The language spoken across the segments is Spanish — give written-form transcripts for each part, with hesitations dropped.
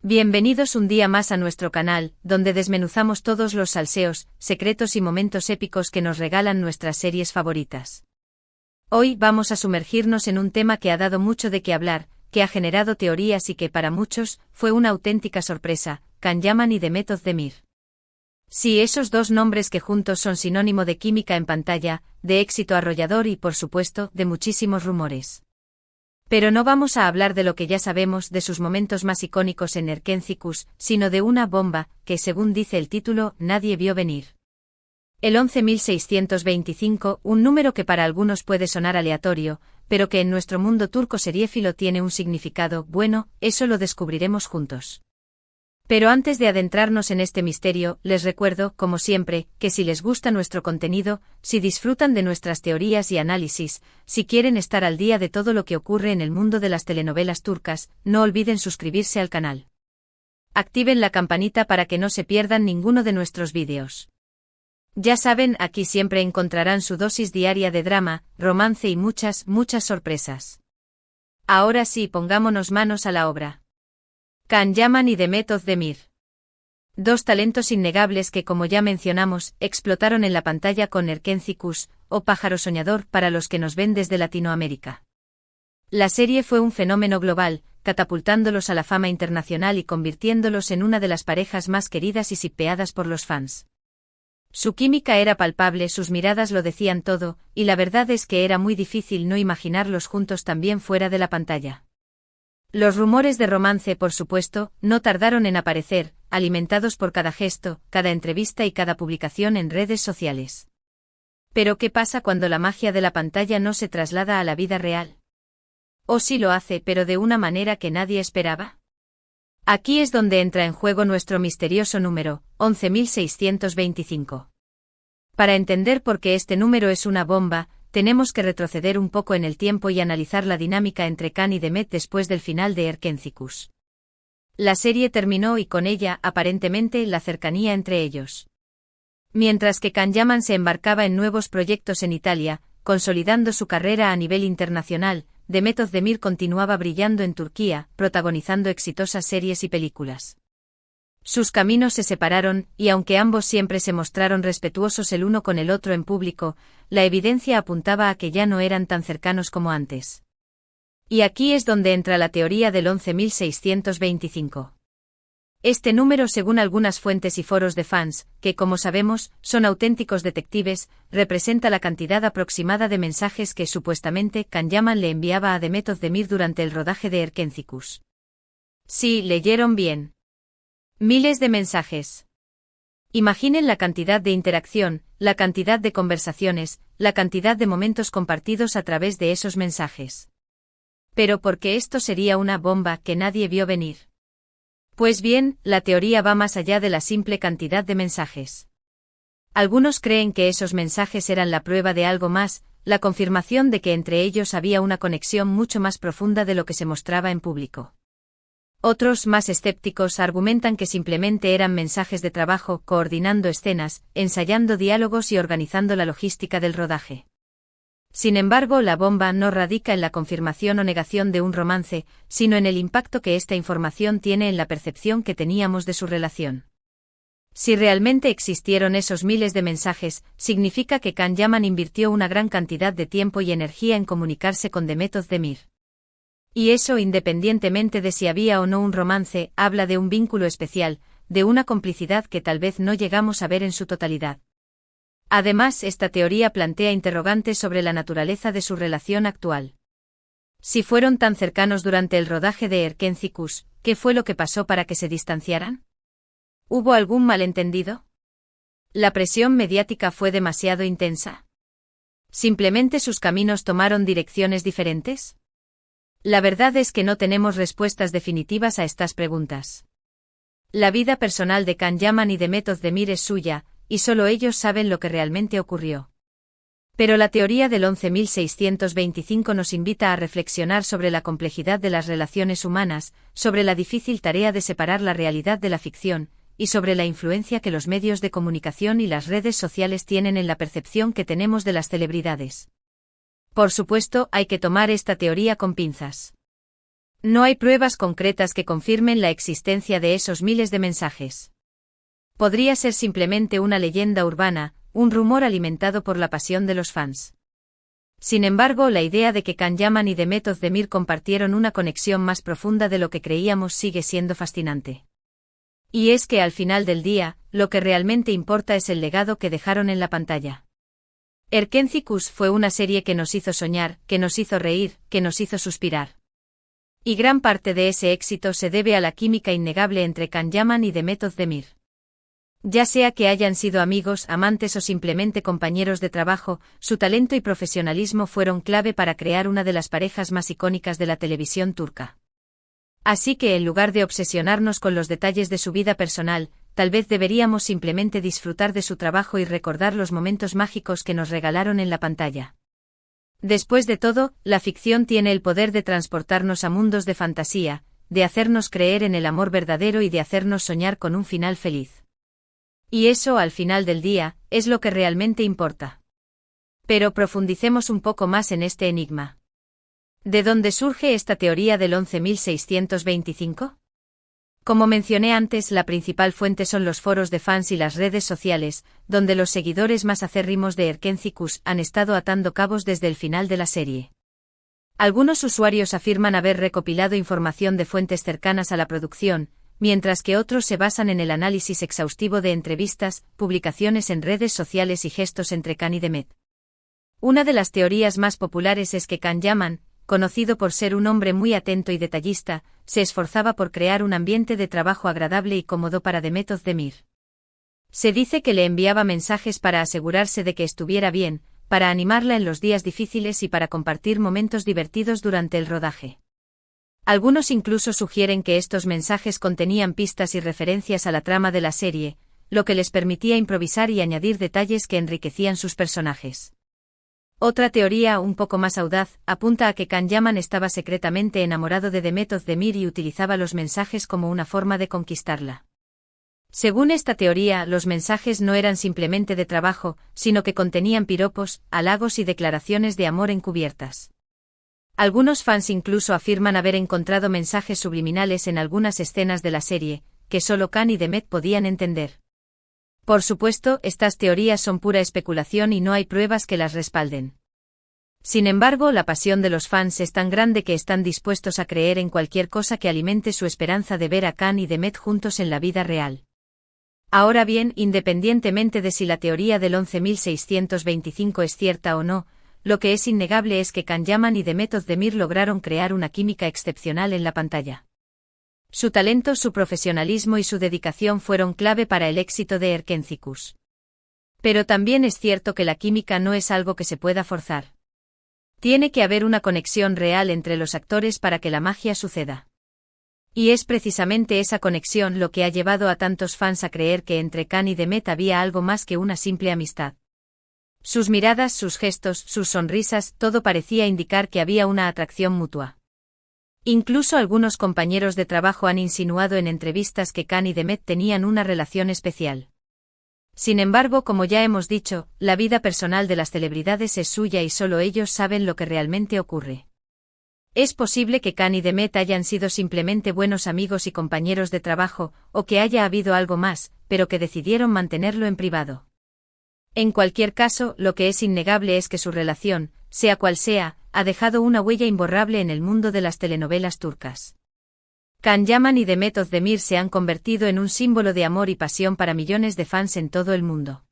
Bienvenidos un día más a nuestro canal, donde desmenuzamos todos los salseos, secretos y momentos épicos que nos regalan nuestras series favoritas. Hoy vamos a sumergirnos en un tema que ha dado mucho de qué hablar, que ha generado teorías y que para muchos fue una auténtica sorpresa: Can Yaman y Demet Özdemir. Sí, esos dos nombres que juntos son sinónimo de química en pantalla, de éxito arrollador y, por supuesto, de muchísimos rumores. Pero no vamos a hablar de lo que ya sabemos de sus momentos más icónicos en Erkenzicus, sino de una bomba, que según dice el título, nadie vio venir. El 11.625, un número que para algunos puede sonar aleatorio, pero que en nuestro mundo turco seriéfilo tiene un significado, bueno, eso lo descubriremos juntos. Pero antes de adentrarnos en este misterio, les recuerdo, como siempre, que si les gusta nuestro contenido, si disfrutan de nuestras teorías y análisis, si quieren estar al día de todo lo que ocurre en el mundo de las telenovelas turcas, no olviden suscribirse al canal. Activen la campanita para que no se pierdan ninguno de nuestros vídeos. Ya saben, aquí siempre encontrarán su dosis diaria de drama, romance y muchas sorpresas. Ahora sí, pongámonos manos a la obra. Can Yaman y Demet Özdemir. Dos talentos innegables que, como ya mencionamos, explotaron en la pantalla con Erkenzicus, o Pájaro Soñador para los que nos ven desde Latinoamérica. La serie fue un fenómeno global, catapultándolos a la fama internacional y convirtiéndolos en una de las parejas más queridas y shippeadas por los fans. Su química era palpable, sus miradas lo decían todo, y la verdad es que era muy difícil no imaginarlos juntos también fuera de la pantalla. Los rumores de romance, por supuesto, no tardaron en aparecer, alimentados por cada gesto, cada entrevista y cada publicación en redes sociales. Pero ¿qué pasa cuando la magia de la pantalla no se traslada a la vida real? ¿O sí lo hace, pero de una manera que nadie esperaba? Aquí es donde entra en juego nuestro misterioso número, 11.625. Para entender por qué este número es una bomba, tenemos que retroceder un poco en el tiempo y analizar la dinámica entre Can y Demet después del final de Erkenzicus. La serie terminó y con ella, aparentemente, la cercanía entre ellos. Mientras que Can Yaman se embarcaba en nuevos proyectos en Italia, consolidando su carrera a nivel internacional, Demet Özdemir continuaba brillando en Turquía, protagonizando exitosas series y películas. Sus caminos se separaron, y aunque ambos siempre se mostraron respetuosos el uno con el otro en público, la evidencia apuntaba a que ya no eran tan cercanos como antes. Y aquí es donde entra la teoría del 11.625. Este número, según algunas fuentes y foros de fans, que como sabemos, son auténticos detectives, representa la cantidad aproximada de mensajes que supuestamente Can Yaman le enviaba a Demet Özdemir durante el rodaje de Erkenzicus. Sí, leyeron bien. Miles de mensajes. Imaginen la cantidad de interacción, la cantidad de conversaciones, la cantidad de momentos compartidos a través de esos mensajes. Pero ¿por qué esto sería una bomba que nadie vio venir? Pues bien, la teoría va más allá de la simple cantidad de mensajes. Algunos creen que esos mensajes eran la prueba de algo más, la confirmación de que entre ellos había una conexión mucho más profunda de lo que se mostraba en público. Otros, más escépticos, argumentan que simplemente eran mensajes de trabajo, coordinando escenas, ensayando diálogos y organizando la logística del rodaje. Sin embargo, la bomba no radica en la confirmación o negación de un romance, sino en el impacto que esta información tiene en la percepción que teníamos de su relación. Si realmente existieron esos miles de mensajes, significa que Can Yaman invirtió una gran cantidad de tiempo y energía en comunicarse con Demet Özdemir. Y eso, independientemente de si había o no un romance, habla de un vínculo especial, de una complicidad que tal vez no llegamos a ver en su totalidad. Además, esta teoría plantea interrogantes sobre la naturaleza de su relación actual. Si fueron tan cercanos durante el rodaje de Erkenzicus, ¿qué fue lo que pasó para que se distanciaran? ¿Hubo algún malentendido? ¿La presión mediática fue demasiado intensa? ¿Simplemente sus caminos tomaron direcciones diferentes? La verdad es que no tenemos respuestas definitivas a estas preguntas. La vida personal de Can Yaman y Demet Özdemir es suya, y solo ellos saben lo que realmente ocurrió. Pero la teoría del 11.625 nos invita a reflexionar sobre la complejidad de las relaciones humanas, sobre la difícil tarea de separar la realidad de la ficción, y sobre la influencia que los medios de comunicación y las redes sociales tienen en la percepción que tenemos de las celebridades. Por supuesto, hay que tomar esta teoría con pinzas. No hay pruebas concretas que confirmen la existencia de esos miles de mensajes. Podría ser simplemente una leyenda urbana, un rumor alimentado por la pasión de los fans. Sin embargo, la idea de que Can Yaman y Demet Özdemir compartieron una conexión más profunda de lo que creíamos sigue siendo fascinante. Y es que al final del día, lo que realmente importa es el legado que dejaron en la pantalla. Erkenzicus fue una serie que nos hizo soñar, que nos hizo reír, que nos hizo suspirar. Y gran parte de ese éxito se debe a la química innegable entre Can Yaman y Demet Özdemir. Ya sea que hayan sido amigos, amantes o simplemente compañeros de trabajo, su talento y profesionalismo fueron clave para crear una de las parejas más icónicas de la televisión turca. Así que en lugar de obsesionarnos con los detalles de su vida personal, tal vez deberíamos simplemente disfrutar de su trabajo y recordar los momentos mágicos que nos regalaron en la pantalla. Después de todo, la ficción tiene el poder de transportarnos a mundos de fantasía, de hacernos creer en el amor verdadero y de hacernos soñar con un final feliz. Y eso, al final del día, es lo que realmente importa. Pero profundicemos un poco más en este enigma. ¿De dónde surge esta teoría del 11.625? Como mencioné antes, la principal fuente son los foros de fans y las redes sociales, donde los seguidores más acérrimos de Erkenzicus han estado atando cabos desde el final de la serie. Algunos usuarios afirman haber recopilado información de fuentes cercanas a la producción, mientras que otros se basan en el análisis exhaustivo de entrevistas, publicaciones en redes sociales y gestos entre Can y Demet. Una de las teorías más populares es que Can Yaman, conocido por ser un hombre muy atento y detallista, se esforzaba por crear un ambiente de trabajo agradable y cómodo para Demet Özdemir. Se dice que le enviaba mensajes para asegurarse de que estuviera bien, para animarla en los días difíciles y para compartir momentos divertidos durante el rodaje. Algunos incluso sugieren que estos mensajes contenían pistas y referencias a la trama de la serie, lo que les permitía improvisar y añadir detalles que enriquecían sus personajes. Otra teoría, un poco más audaz, apunta a que Can Yaman estaba secretamente enamorado de Demet Özdemir y utilizaba los mensajes como una forma de conquistarla. Según esta teoría, los mensajes no eran simplemente de trabajo, sino que contenían piropos, halagos y declaraciones de amor encubiertas. Algunos fans incluso afirman haber encontrado mensajes subliminales en algunas escenas de la serie, que solo Can y Demet podían entender. Por supuesto, estas teorías son pura especulación y no hay pruebas que las respalden. Sin embargo, la pasión de los fans es tan grande que están dispuestos a creer en cualquier cosa que alimente su esperanza de ver a Can y Demet juntos en la vida real. Ahora bien, independientemente de si la teoría del 11.625 es cierta o no, lo que es innegable es que Can Yaman y Demet Özdemir lograron crear una química excepcional en la pantalla. Su talento, su profesionalismo y su dedicación fueron clave para el éxito de Erkenzicus. Pero también es cierto que la química no es algo que se pueda forzar. Tiene que haber una conexión real entre los actores para que la magia suceda. Y es precisamente esa conexión lo que ha llevado a tantos fans a creer que entre Can y Demet había algo más que una simple amistad. Sus miradas, sus gestos, sus sonrisas, todo parecía indicar que había una atracción mutua. Incluso algunos compañeros de trabajo han insinuado en entrevistas que Can y Demet tenían una relación especial. Sin embargo, como ya hemos dicho, la vida personal de las celebridades es suya y solo ellos saben lo que realmente ocurre. Es posible que Can y Demet hayan sido simplemente buenos amigos y compañeros de trabajo, o que haya habido algo más, pero que decidieron mantenerlo en privado. En cualquier caso, lo que es innegable es que su relación, sea cual sea, ha dejado una huella imborrable en el mundo de las telenovelas turcas. Can Yaman y Demet Özdemir se han convertido en un símbolo de amor y pasión para millones de fans en todo el mundo.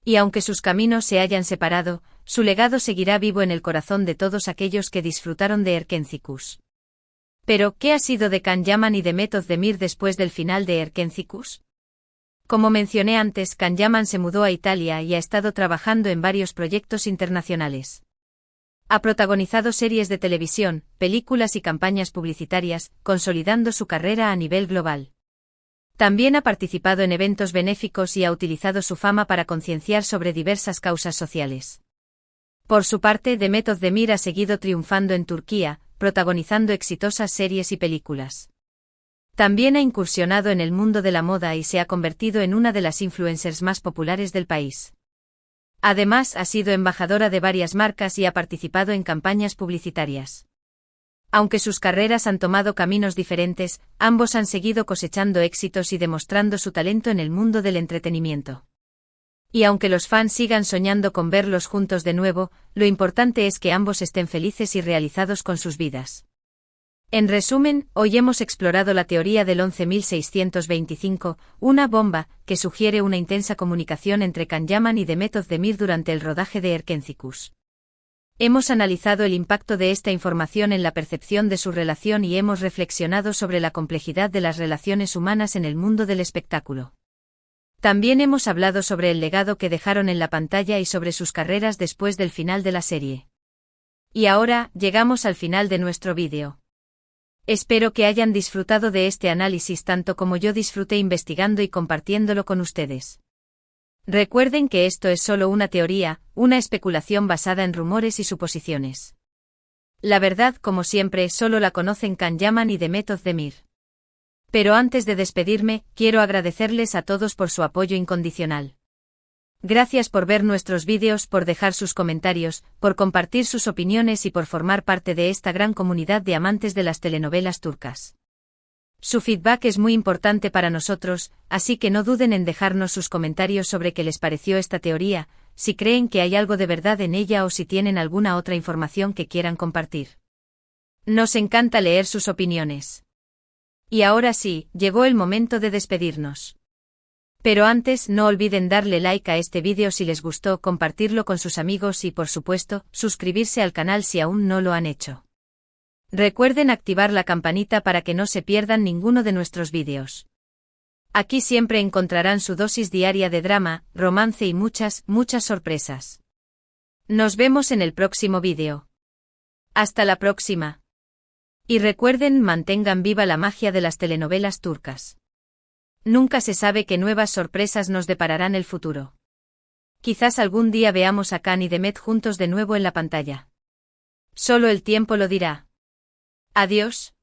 Y aunque sus caminos se hayan separado, su legado seguirá vivo en el corazón de todos aquellos que disfrutaron de Erkenzicus. Pero, ¿qué ha sido de Can Yaman y Demet Özdemir después del final de Erkenzicus? Como mencioné antes, Can Yaman se mudó a Italia y ha estado trabajando en varios proyectos internacionales. Ha protagonizado series de televisión, películas y campañas publicitarias, consolidando su carrera a nivel global. También ha participado en eventos benéficos y ha utilizado su fama para concienciar sobre diversas causas sociales. Por su parte, Demet Özdemir ha seguido triunfando en Turquía, protagonizando exitosas series y películas. También ha incursionado en el mundo de la moda y se ha convertido en una de las influencers más populares del país. Además, ha sido embajadora de varias marcas y ha participado en campañas publicitarias. Aunque sus carreras han tomado caminos diferentes, ambos han seguido cosechando éxitos y demostrando su talento en el mundo del entretenimiento. Y aunque los fans sigan soñando con verlos juntos de nuevo, lo importante es que ambos estén felices y realizados con sus vidas. En resumen, hoy hemos explorado la teoría del 11.625, una bomba, que sugiere una intensa comunicación entre Can Yaman y Demet Özdemir durante el rodaje de Erkenzicus. Hemos analizado el impacto de esta información en la percepción de su relación y hemos reflexionado sobre la complejidad de las relaciones humanas en el mundo del espectáculo. También hemos hablado sobre el legado que dejaron en la pantalla y sobre sus carreras después del final de la serie. Y ahora, llegamos al final de nuestro vídeo. Espero que hayan disfrutado de este análisis tanto como yo disfruté investigando y compartiéndolo con ustedes. Recuerden que esto es solo una teoría, una especulación basada en rumores y suposiciones. La verdad, como siempre, solo la conocen Can Yaman y Demet Özdemir. Pero antes de despedirme, quiero agradecerles a todos por su apoyo incondicional. Gracias por ver nuestros vídeos, por dejar sus comentarios, por compartir sus opiniones y por formar parte de esta gran comunidad de amantes de las telenovelas turcas. Su feedback es muy importante para nosotros, así que no duden en dejarnos sus comentarios sobre qué les pareció esta teoría, si creen que hay algo de verdad en ella o si tienen alguna otra información que quieran compartir. Nos encanta leer sus opiniones. Y ahora sí, llegó el momento de despedirnos. Pero antes, no olviden darle like a este vídeo si les gustó, compartirlo con sus amigos y, por supuesto, suscribirse al canal si aún no lo han hecho. Recuerden activar la campanita para que no se pierdan ninguno de nuestros vídeos. Aquí siempre encontrarán su dosis diaria de drama, romance y muchas sorpresas. Nos vemos en el próximo vídeo. Hasta la próxima. Y recuerden, mantengan viva la magia de las telenovelas turcas. Nunca se sabe qué nuevas sorpresas nos depararán el futuro. Quizás algún día veamos a Can y Demet juntos de nuevo en la pantalla. Solo el tiempo lo dirá. Adiós.